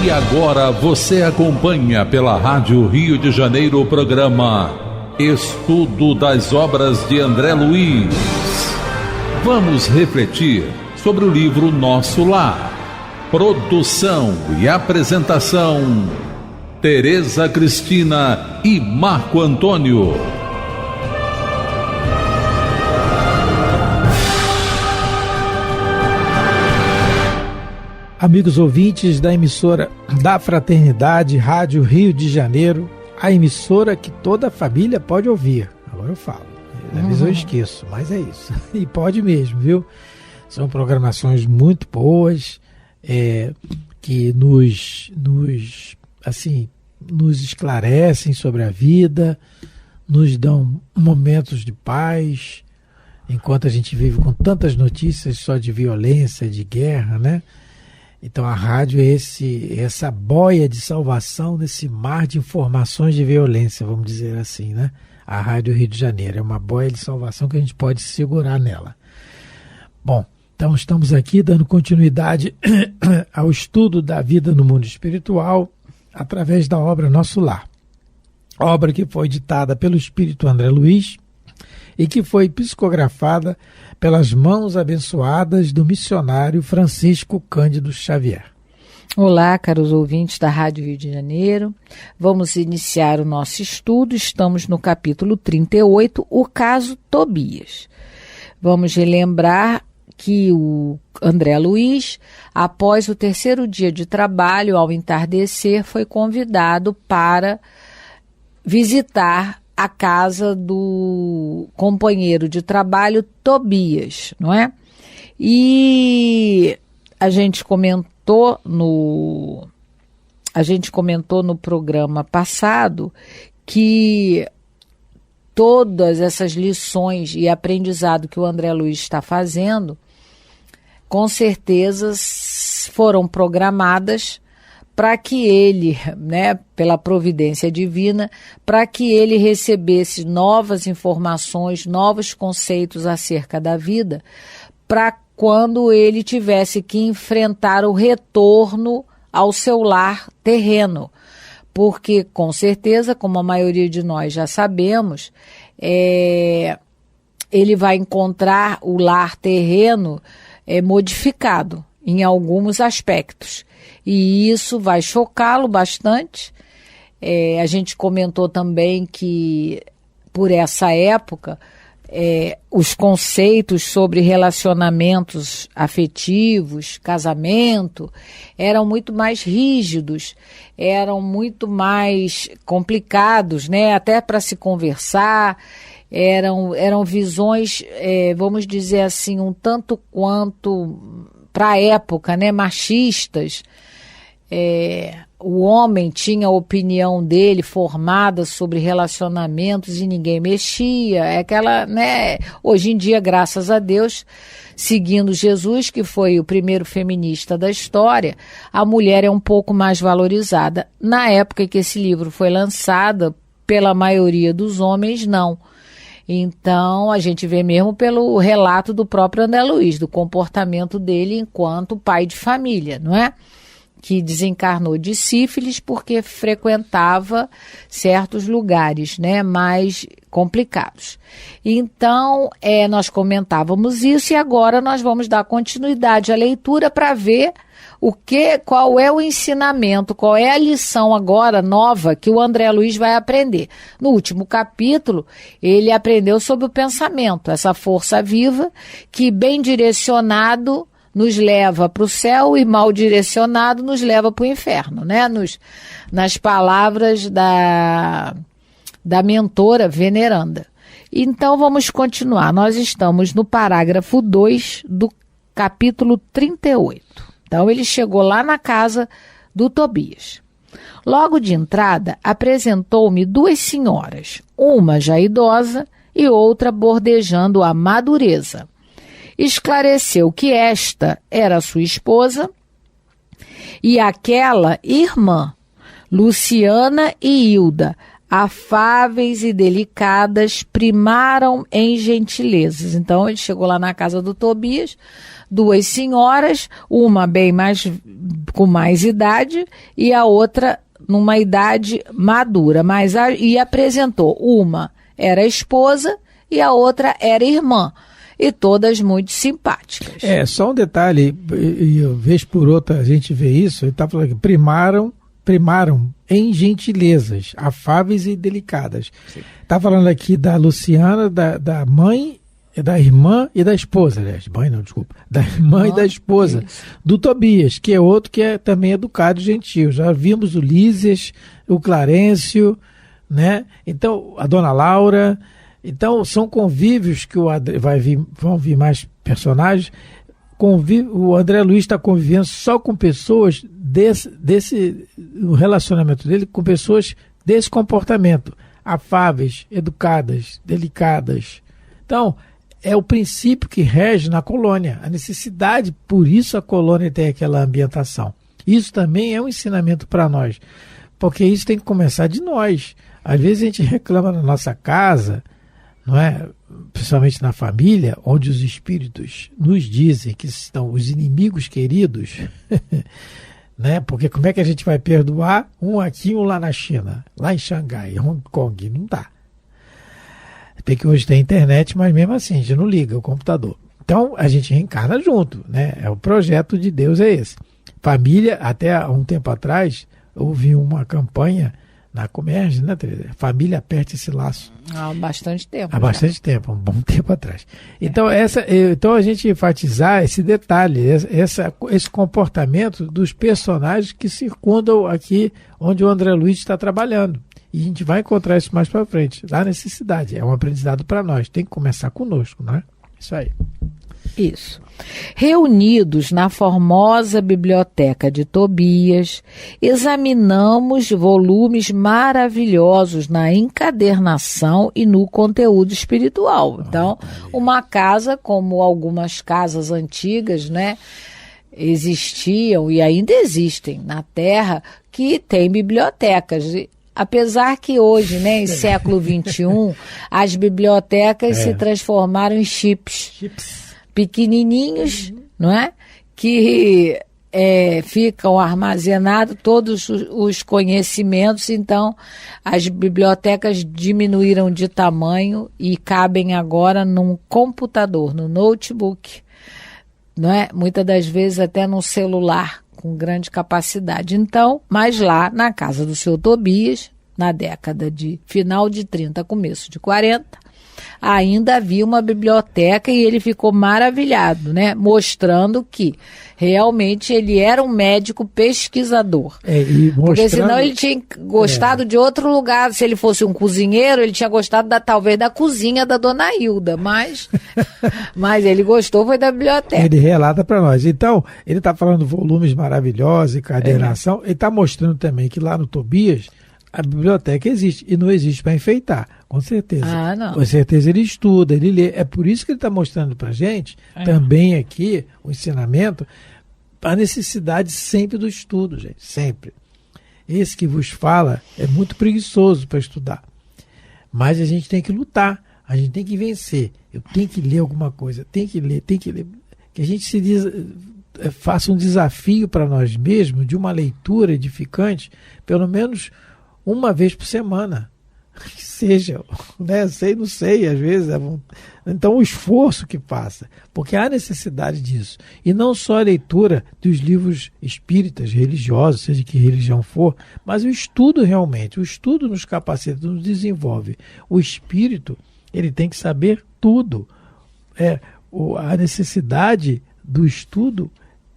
E agora você acompanha pela Rádio Rio de Janeiro o programa Estudo das Obras de André Luiz. Vamos refletir sobre o livro Nosso Lar. Produção e apresentação, Tereza Cristina e Marco Antônio. Amigos ouvintes da emissora da Fraternidade, Rádio Rio de Janeiro, a emissora que toda a família pode ouvir. Agora eu falo, às vezes eu esqueço, mas é isso. E pode mesmo, viu? São programações muito boas, que nos esclarecem sobre a vida, nos dão momentos de paz, enquanto a gente vive com tantas notícias só de violência, de guerra, né? Então a rádio é essa boia de salvação nesse mar de informações de violência, vamos dizer assim, né? A Rádio Rio de Janeiro é uma boia de salvação que a gente pode segurar nela. Bom, então estamos aqui dando continuidade ao estudo da vida no mundo espiritual através da obra Nosso Lar. Obra que foi ditada pelo Espírito André Luiz e que foi psicografada pelas mãos abençoadas do missionário Francisco Cândido Xavier. Olá, caros ouvintes da Rádio Rio de Janeiro. Vamos iniciar o nosso estudo. Estamos no capítulo 38, o caso Tobias. Vamos relembrar que o André Luiz, após o 3º dia de trabalho, ao entardecer, foi convidado para visitar a casa do companheiro de trabalho Tobias, não é? E a gente comentou no programa passado que todas essas lições e aprendizado que o André Luiz está fazendo, com certeza foram programadas para que ele, né, pela providência divina, para que ele recebesse novas informações, novos conceitos acerca da vida, para quando ele tivesse que enfrentar o retorno ao seu lar terreno. Porque, com certeza, como a maioria de nós já sabemos, ele vai encontrar o lar terreno modificado em alguns aspectos. E isso vai chocá-lo bastante. A gente comentou também que, por essa época, os conceitos sobre relacionamentos afetivos, casamento, eram muito mais rígidos, eram muito mais complicados, né? Até para se conversar, eram visões, vamos dizer assim, um tanto quanto, para a época, né, machistas. O homem tinha a opinião dele formada sobre relacionamentos e ninguém mexia. Né? Hoje em dia, graças a Deus, seguindo Jesus, que foi o primeiro feminista da história, a mulher é um pouco mais valorizada. Na época em que esse livro foi lançado, pela maioria dos homens, não. Então, a gente vê mesmo pelo relato do próprio André Luiz, do comportamento dele enquanto pai de família, não é? Que desencarnou de sífilis porque frequentava certos lugares, né, mais complicados. Então, nós comentávamos isso e agora nós vamos dar continuidade à leitura para ver qual é o ensinamento, qual é a lição agora nova que o André Luiz vai aprender. No último capítulo, ele aprendeu sobre o pensamento, essa força viva que, bem direcionado, nos leva para o céu e mal direcionado nos leva para o inferno, né? Nas palavras da mentora veneranda. Então vamos continuar. Nós estamos no parágrafo 2 do capítulo 38. Então ele chegou lá na casa do Tobias. Logo de entrada, apresentou-me 2 senhoras, uma já idosa e outra bordejando a madureza. Esclareceu que esta era sua esposa e aquela irmã, Luciana e Hilda, afáveis e delicadas, primaram em gentilezas. Então ele chegou lá na casa do Tobias, duas senhoras, uma bem mais com mais idade e a outra numa idade madura, e apresentou. Uma era esposa e a outra era irmã, e todas muito simpáticas. Só um detalhe, e vez por outra a gente vê isso, ele está falando que primaram em gentilezas, afáveis e delicadas. Está falando aqui da Luciana, da mãe, da irmã e da esposa, aliás, mãe não, desculpa, da irmã e da esposa, do Tobias, que é outro que é também educado e gentil. Já vimos o Lísias, o Clarencio, né? Então, a Dona Laura. Então, são convívios que vão vir mais personagens. O André Luiz está convivendo só com pessoas o relacionamento dele com pessoas desse comportamento, afáveis, educadas, delicadas. Então, é o princípio que rege na colônia, a necessidade, por isso a colônia tem aquela ambientação. Isso também é um ensinamento para nós, porque isso tem que começar de nós. Às vezes a gente reclama na nossa casa, não é? Principalmente na família, onde os espíritos nos dizem que estão os inimigos queridos, né? Porque como é que a gente vai perdoar um aqui e um lá na China, lá em Xangai, Hong Kong? Não dá. Bem que hoje tem internet, mas mesmo assim a gente não liga o computador. Então a gente reencarna junto, né? O projeto de Deus é esse. Família, até há um tempo atrás, houve uma campanha na Comerge, né, Tereza? Família, aperte esse laço. Há bastante tempo. Há bastante tempo, um bom tempo atrás. Então, então a gente enfatizar esse detalhe, esse comportamento dos personagens que circundam aqui onde o André Luiz está trabalhando. E a gente vai encontrar isso mais para frente. Dá necessidade, é um aprendizado para nós. Tem que começar conosco, não é? Isso aí. Isso. Reunidos na formosa biblioteca de Tobias, examinamos volumes maravilhosos na encadernação e no conteúdo espiritual. Então, uma casa, como algumas casas antigas, né, existiam e ainda existem na Terra, que tem bibliotecas. Apesar que hoje, né, em século XXI, as bibliotecas se transformaram em chips pequenininhos, não é? Que ficam armazenados todos os conhecimentos. Então, as bibliotecas diminuíram de tamanho e cabem agora num computador, no notebook, não é? Muitas das vezes até no celular, com grande capacidade. Então, mas lá na casa do seu Tobias, na década de final de 30, começo de 40, ainda havia uma biblioteca e ele ficou maravilhado, né? Mostrando que realmente ele era um médico pesquisador. Porque senão ele tinha gostado de outro lugar. Se ele fosse um cozinheiro, ele tinha gostado talvez da cozinha da Dona Hilda, mas ele gostou foi da biblioteca. Ele relata para nós. Então, ele está falando volumes maravilhosos, encadernação. Ele está mostrando também que lá no Tobias a biblioteca existe e não existe para enfeitar, com certeza. Não. Com certeza ele estuda, ele lê. É por isso que ele está mostrando para a gente, também aqui, o ensinamento, a necessidade sempre do estudo, gente, sempre. Esse que vos fala é muito preguiçoso para estudar, mas a gente tem que lutar, a gente tem que vencer. Eu tenho que ler alguma coisa, tem que ler. Que a gente faça um desafio para nós mesmos de uma leitura edificante, pelo menos uma vez por semana, que seja, né? Não sei, às vezes. Então, o esforço que passa, porque há necessidade disso. E não só a leitura dos livros espíritas, religiosos, seja que religião for, mas o estudo realmente. O estudo nos capacita, nos desenvolve. O espírito, ele tem que saber tudo. A necessidade do estudo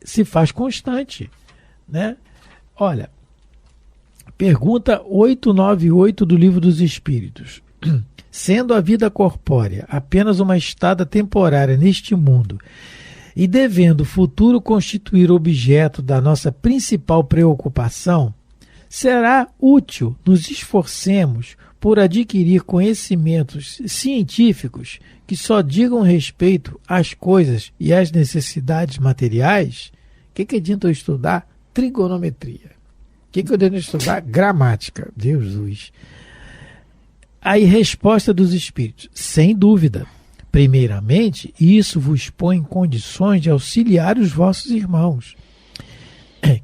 se faz constante, né? Olha, pergunta 898 do Livro dos Espíritos. Sendo a vida corpórea apenas uma estada temporária neste mundo e devendo o futuro constituir objeto da nossa principal preocupação, será útil nos esforcemos por adquirir conhecimentos científicos que só digam respeito às coisas e às necessidades materiais? O que adianta eu estudar trigonometria? O que eu devo estudar? Gramática. Jesus. Aí, resposta dos espíritos. Sem dúvida. Primeiramente, isso vos põe em condições de auxiliar os vossos irmãos.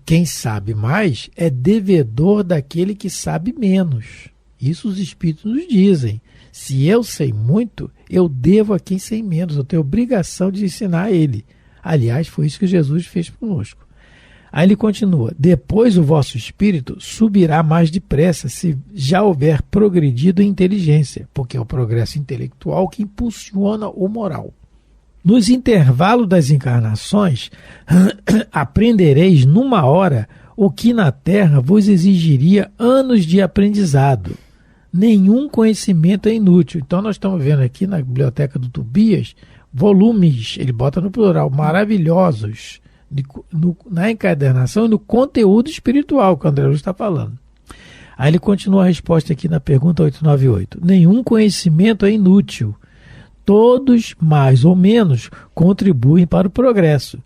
Quem sabe mais é devedor daquele que sabe menos. Isso os Espíritos nos dizem. Se eu sei muito, eu devo a quem sei menos. Eu tenho obrigação de ensinar a ele. Aliás, foi isso que Jesus fez conosco. Aí ele continua: depois o vosso espírito subirá mais depressa se já houver progredido em inteligência, porque é o progresso intelectual que impulsiona o moral. Nos intervalos das encarnações, aprendereis numa hora o que na Terra vos exigiria anos de aprendizado. Nenhum conhecimento é inútil. Então nós estamos vendo aqui na biblioteca do Tobias volumes, ele bota no plural, maravilhosos, na encadernação e no conteúdo espiritual que o André Luiz está falando. Aí ele continua a resposta aqui na pergunta 898. Nenhum conhecimento é inútil. Todos, mais ou menos, contribuem para o progresso,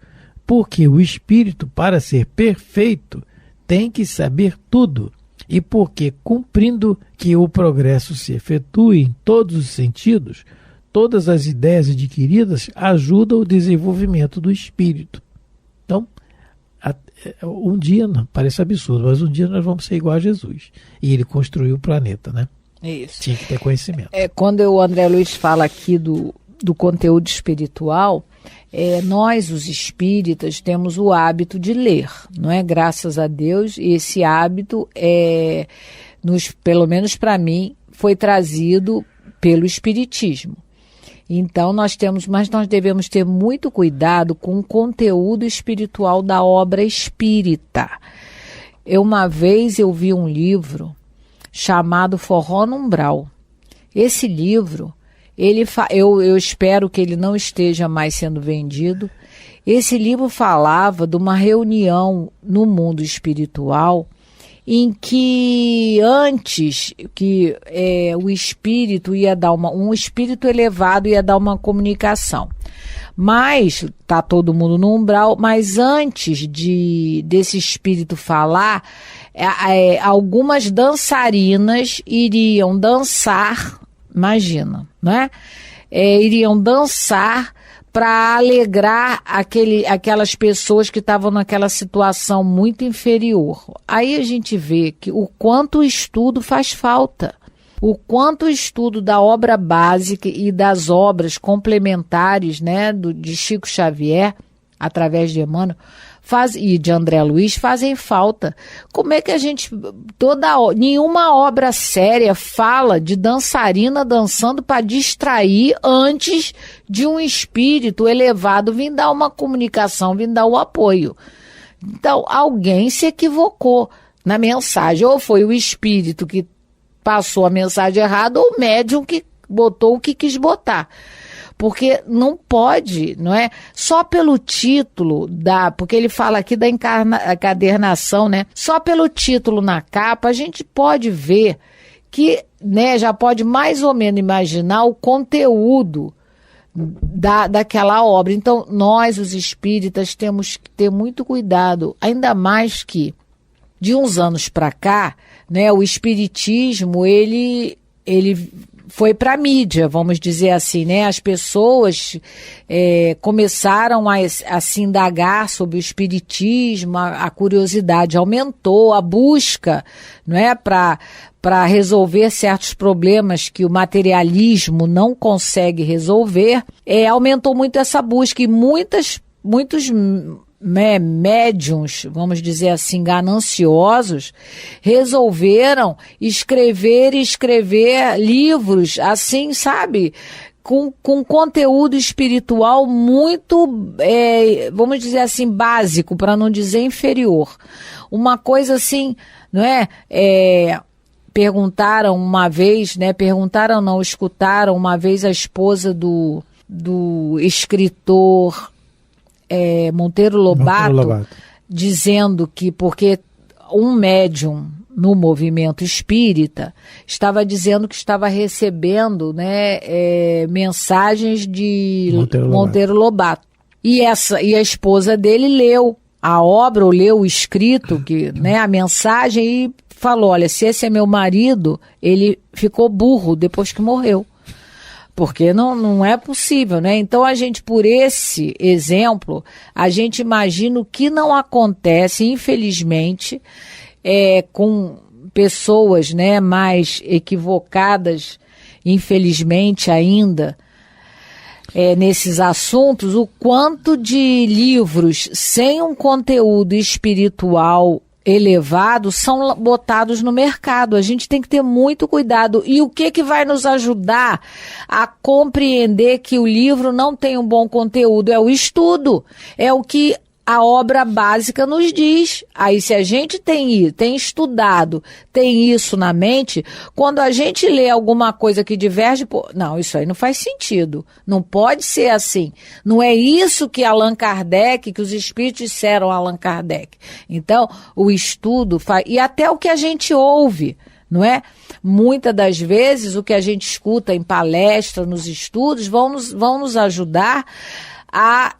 porque o espírito, para ser perfeito, tem que saber tudo, e porque, cumprindo que o progresso se efetue em todos os sentidos, todas as ideias adquiridas ajudam o desenvolvimento do espírito. Então, um dia, parece absurdo, mas um dia nós vamos ser igual a Jesus. E ele construiu o planeta, né? Isso. Tinha que ter conhecimento. Quando o André Luiz fala aqui do conteúdo espiritual, nós, os espíritas, temos o hábito de ler, não é? Graças a Deus, e esse hábito, pelo menos para mim, foi trazido pelo espiritismo. Então mas nós devemos ter muito cuidado com o conteúdo espiritual da obra espírita. Uma vez eu vi um livro chamado Forró no Umbral. Esse livro, eu espero que ele não esteja mais sendo vendido. Esse livro falava de uma reunião no mundo espiritual em que antes que o espírito ia dar um espírito elevado ia dar uma comunicação. Mas está todo mundo no umbral, mas antes desse espírito falar, algumas dançarinas iriam dançar, imagina, né? Iriam dançar para alegrar aquelas pessoas que estavam naquela situação muito inferior. Aí a gente vê que o quanto o estudo faz falta, o quanto o estudo da obra básica e das obras complementares, né, de Chico Xavier, através de Emmanuel, e de André Luiz, fazem falta. Como é que a gente... nenhuma obra séria fala de dançarina dançando para distrair antes de um espírito elevado vir dar uma comunicação, vir dar o apoio. Então, alguém se equivocou na mensagem. Ou foi o espírito que passou a mensagem errada, ou o médium que botou o que quis botar. Porque não pode, não é? Só pelo título porque ele fala aqui da encadernação, né? Só pelo título na capa a gente pode ver que, né, já pode mais ou menos imaginar o conteúdo daquela obra. Então, nós, os espíritas, temos que ter muito cuidado, ainda mais que de uns anos para cá, né, o espiritismo, ele foi para a mídia, vamos dizer assim, né? As pessoas começaram a se indagar sobre o espiritismo, a curiosidade aumentou, a busca, não é, para resolver certos problemas que o materialismo não consegue resolver, aumentou muito essa busca e muitos médiuns, vamos dizer assim, gananciosos, resolveram escrever livros, assim, sabe, com conteúdo espiritual muito, vamos dizer assim, básico, para não dizer inferior. Uma coisa assim, não é? Escutaram uma vez a esposa do escritor Monteiro Lobato, dizendo que porque um médium no movimento espírita estava dizendo que estava recebendo, né, mensagens de Monteiro Lobato. E a esposa dele leu a obra, ou leu o escrito, né, a mensagem, e falou: olha, se esse é meu marido, ele ficou burro depois que morreu. Porque não é possível, né? Então a gente, por esse exemplo, a gente imagina o que não acontece, infelizmente, com pessoas, né, mais equivocadas, infelizmente ainda, nesses assuntos, o quanto de livros sem um conteúdo espiritual elevado são botados no mercado. A gente tem que ter muito cuidado. E o que vai nos ajudar a compreender que o livro não tem um bom conteúdo? É o estudo. É o que a obra básica nos diz. Aí, se a gente tem estudado, tem isso na mente, quando a gente lê alguma coisa que diverge, não, isso aí não faz sentido. Não pode ser assim. Não é isso que Allan Kardec, que os espíritos disseram a Allan Kardec. Então, o estudo faz, e até o que a gente ouve, não é? Muitas das vezes, o que a gente escuta em palestra, nos estudos, vão nos ajudar a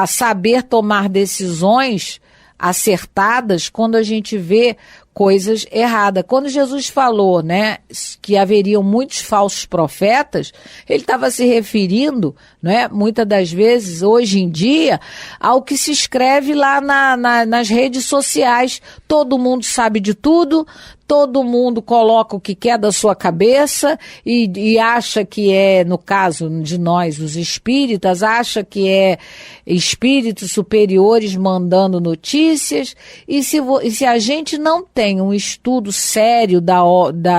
saber tomar decisões acertadas quando a gente vê coisas erradas. Quando Jesus falou, né, que haveriam muitos falsos profetas, ele estava se referindo, né, muitas das vezes, hoje em dia, ao que se escreve lá nas redes sociais. Todo mundo sabe de tudo, todo mundo coloca o que quer da sua cabeça e acha que no caso de nós, os espíritas, acha que é espíritos superiores mandando notícias. E se a gente não tem um estudo sério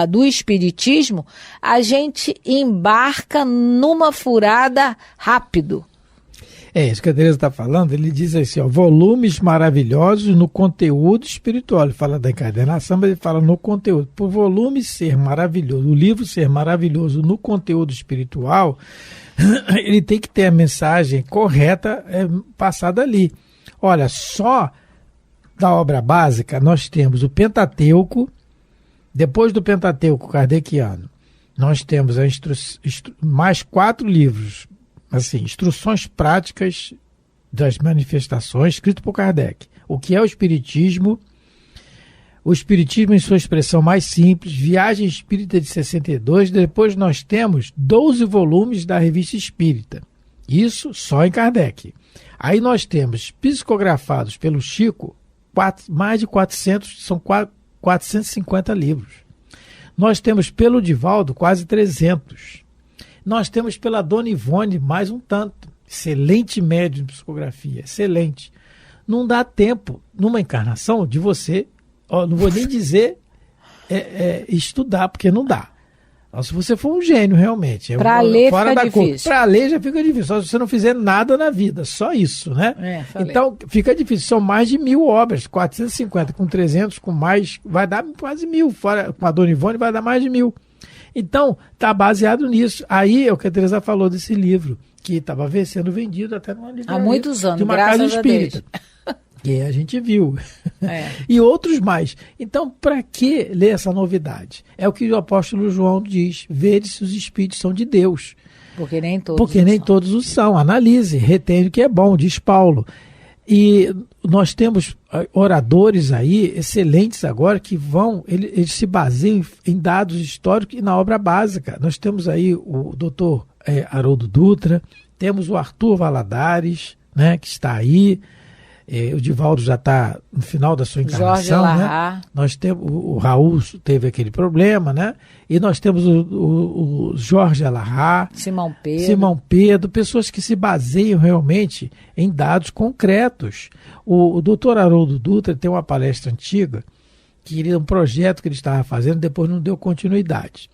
do espiritismo, a gente embarca numa furada rápido. Isso que a Tereza está falando. Ele diz assim, volumes maravilhosos no conteúdo espiritual. Ele fala da encarnação, mas ele fala no conteúdo. Por volume ser maravilhoso, o livro ser maravilhoso no conteúdo espiritual, ele tem que ter a mensagem correta passada ali. Olha, só da obra básica nós temos o Pentateuco. Depois do Pentateuco kardeciano, nós temos mais 4 livros, assim, instruções práticas das manifestações, escrito por Kardec. O que é o Espiritismo em sua expressão mais simples, Viagem Espírita de 62, depois nós temos 12 volumes da Revista Espírita. Isso só em Kardec. Aí nós temos, psicografados pelo Chico, mais de 400, são 450 livros. Nós temos pelo Divaldo quase 300. Nós temos pela Dona Ivone mais um tanto. Excelente médium de psicografia, excelente. Não dá tempo, numa encarnação, de você, não vou nem dizer estudar, porque não dá. Se você for um gênio, realmente. Para ler fica difícil. Para ler já fica difícil, só se você não fizer nada na vida, só isso, né? Então, fica difícil. São mais de 1000 obras, 450 com 300, com mais, vai dar quase 1000. Fora, com a Dona Ivone vai dar mais de 1000. Então, está baseado nisso. Aí é o que a Tereza falou desse livro, que estava sendo vendido até numa livraria. Há muitos anos, de uma casa espírita. Que a gente viu. E outros mais. Então, para que ler essa novidade? É o que o apóstolo João diz: vede se os espíritos são de Deus. Porque nem todos o são. Analise, retém o que é bom, diz Paulo. E nós temos oradores aí, excelentes agora, que eles se baseiam em dados históricos e na obra básica. Nós temos aí o doutor Haroldo Dutra, temos o Arthur Valadares, né, que está aí. O Divaldo já está no final da sua encarnação, né? Nós temos o Raul teve aquele problema, né? E nós temos o Jorge Alahá, Simão Pedro, pessoas que se baseiam realmente em dados concretos. O doutor Haroldo Dutra tem uma palestra antiga, que um projeto que ele estava fazendo, depois não deu continuidade.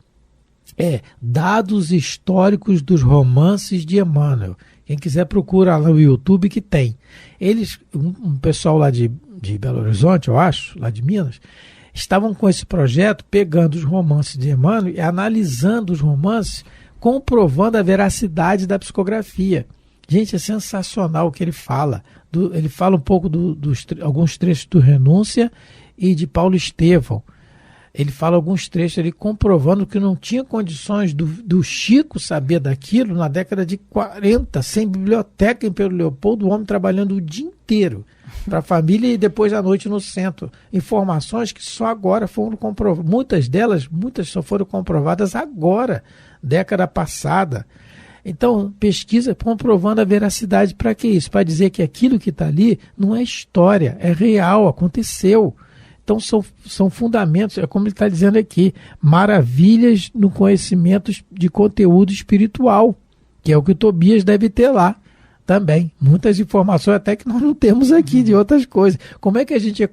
Dados históricos dos romances de Emmanuel. Quem quiser procura lá no YouTube que tem. Eles, um pessoal lá de Belo Horizonte, eu acho, lá de Minas, estavam com esse projeto pegando os romances de Emmanuel e analisando os romances, comprovando a veracidade da psicografia. Gente, é sensacional o que ele fala. Ele fala um pouco alguns trechos do Renúncia e de Paulo Estevão. ele fala alguns trechos ali comprovando que não tinha condições do Chico saber daquilo na década de 40, sem biblioteca em Pedro Leopoldo, o homem trabalhando o dia inteiro para a família e depois à noite no centro. Informações que só agora foram comprovadas. Muitas só foram comprovadas agora, década passada. Então, pesquisa comprovando a veracidade. Para que isso? Para dizer que aquilo que está ali não é história, é real, aconteceu. Então, são fundamentos, é como ele está dizendo aqui, maravilhas no conhecimento de conteúdo espiritual, que é o que o Tobias deve ter lá também. Muitas informações até que nós não temos aqui de outras coisas. Como é que a gente ia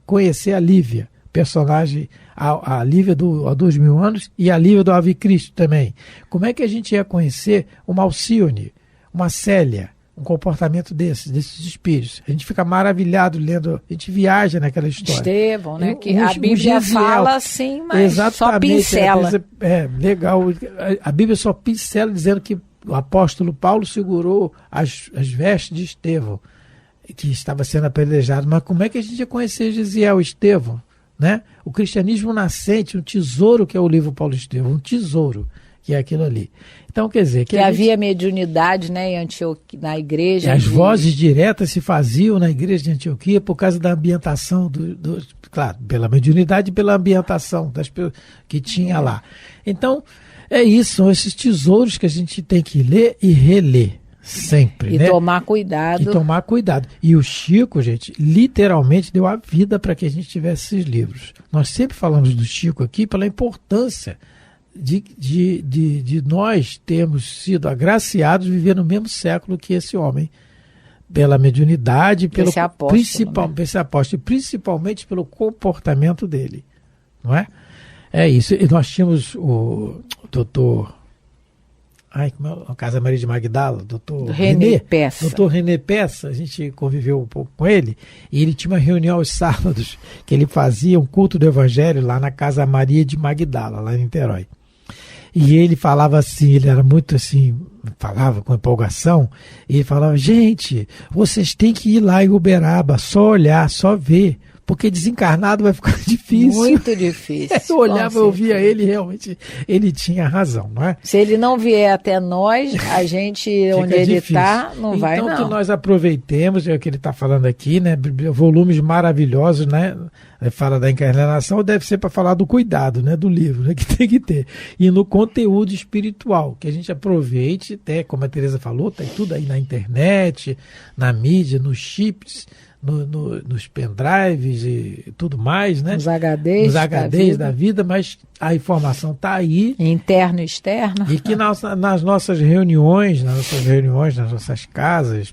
conhecer a Lívia? Personagem, a Lívia há 2000 anos e a Lívia do Ave Cristo também. Como é que a gente ia conhecer uma Alcione, uma Célia, um comportamento desses espíritos? A gente fica maravilhado lendo, a gente viaja naquela história. Estevão, né? Que a Bíblia fala assim, mas só pincela. Legal. A Bíblia só pincela dizendo que o apóstolo Paulo segurou as vestes de Estevão, que estava sendo apedrejado. Mas como é que a gente ia conhecer Gisiel, Estevão? Né? O cristianismo nascente, um tesouro que é o livro Paulo Estevão, um tesouro que é aquilo ali. Então, quer dizer... Que havia mediunidade, né, em Antioquia, na igreja. As vozes diretas se faziam na igreja de Antioquia por causa da ambientação, claro, pela mediunidade e pela ambientação das pessoas que tinha lá. Então, é isso, são esses tesouros que a gente tem que ler e reler. Sempre, né? Tomar cuidado. E tomar cuidado. E o Chico, gente, literalmente deu a vida para que a gente tivesse esses livros. Nós sempre falamos do Chico aqui pela importância de nós termos sido agraciados de viver no mesmo século que esse homem, pela mediunidade, pelo principalmente pelo comportamento dele, não é? É isso. E nós tínhamos o doutor... a Casa Maria de Magdala, doutor René Peça. Doutor René Peça, a gente conviveu um pouco com ele, e ele tinha uma reunião aos sábados, que ele fazia um culto do Evangelho lá na Casa Maria de Magdala, lá em Niterói. E ele falava assim, ele era muito assim, falava com empolgação, e ele falava, gente, vocês têm que ir lá em Uberaba, só olhar, só ver, porque desencarnado vai ficar difícil. Muito difícil. Eu olhava, eu via ele, realmente, ele tinha razão, não é? Se ele não vier até nós, a gente, onde ele está, não vai não. Então que nós aproveitemos, é o que ele está falando aqui, né? Volumes maravilhosos, né? Fala da encarnação, deve ser para falar do cuidado, né? Do livro, né? Que tem que ter. E no conteúdo espiritual, que a gente aproveite, até como a Tereza falou, tem tudo aí na internet, na mídia, nos chips, nos pendrives e tudo mais, né? Nos HDs da vida, mas a informação está aí. Interno e externo. E que nas nossas reuniões, nas nossas casas,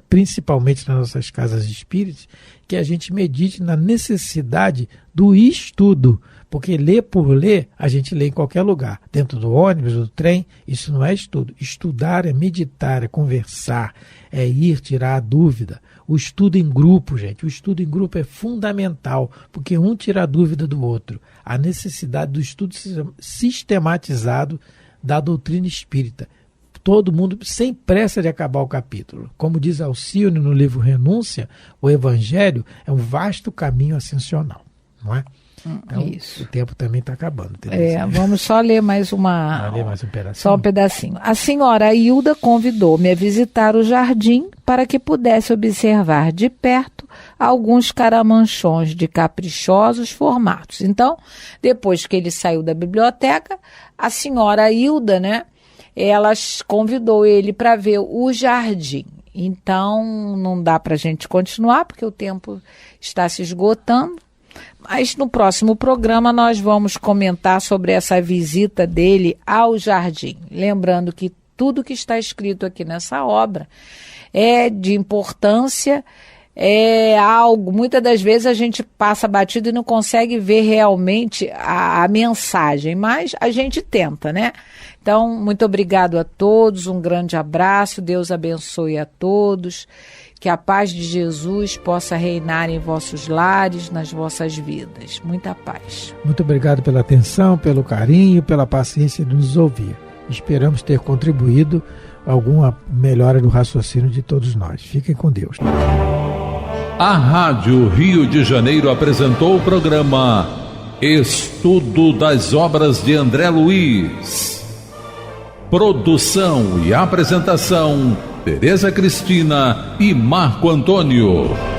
principalmente nas nossas casas espíritas, que a gente medite na necessidade do estudo. Porque ler por ler, a gente lê em qualquer lugar. Dentro do ônibus, do trem, isso não é estudo. Estudar é meditar, é conversar, é ir tirar a dúvida. O estudo em grupo, gente, o estudo em grupo é fundamental, porque um tira a dúvida do outro. A necessidade do estudo sistematizado da doutrina espírita. Todo mundo, sem pressa de acabar o capítulo. Como diz Alcione no livro Renúncia, o Evangelho é um vasto caminho ascensional, não é? Então, isso. O tempo também está acabando. Vamos só ler mais um pedacinho. Só um pedacinho. A senhora Hilda convidou-me a visitar o jardim para que pudesse observar de perto alguns caramanchões de caprichosos formatos. Então, depois que ele saiu da biblioteca, a senhora Hilda, né, ela convidou ele para ver o jardim. Então, não dá para a gente continuar, porque o tempo está se esgotando. Mas no próximo programa nós vamos comentar sobre essa visita dele ao jardim. Lembrando que tudo que está escrito aqui nessa obra é de importância, é algo, muitas das vezes a gente passa batido e não consegue ver realmente a mensagem, mas a gente tenta, né? Então, muito obrigado a todos, um grande abraço, Deus abençoe a todos. Que a paz de Jesus possa reinar em vossos lares, nas vossas vidas. Muita paz. Muito obrigado pela atenção, pelo carinho, pela paciência de nos ouvir. Esperamos ter contribuído alguma melhora do raciocínio de todos nós. Fiquem com Deus. A Rádio Rio de Janeiro apresentou o programa Estudo das obras de André Luiz. Produção e apresentação: Tereza Cristina e Marco Antônio.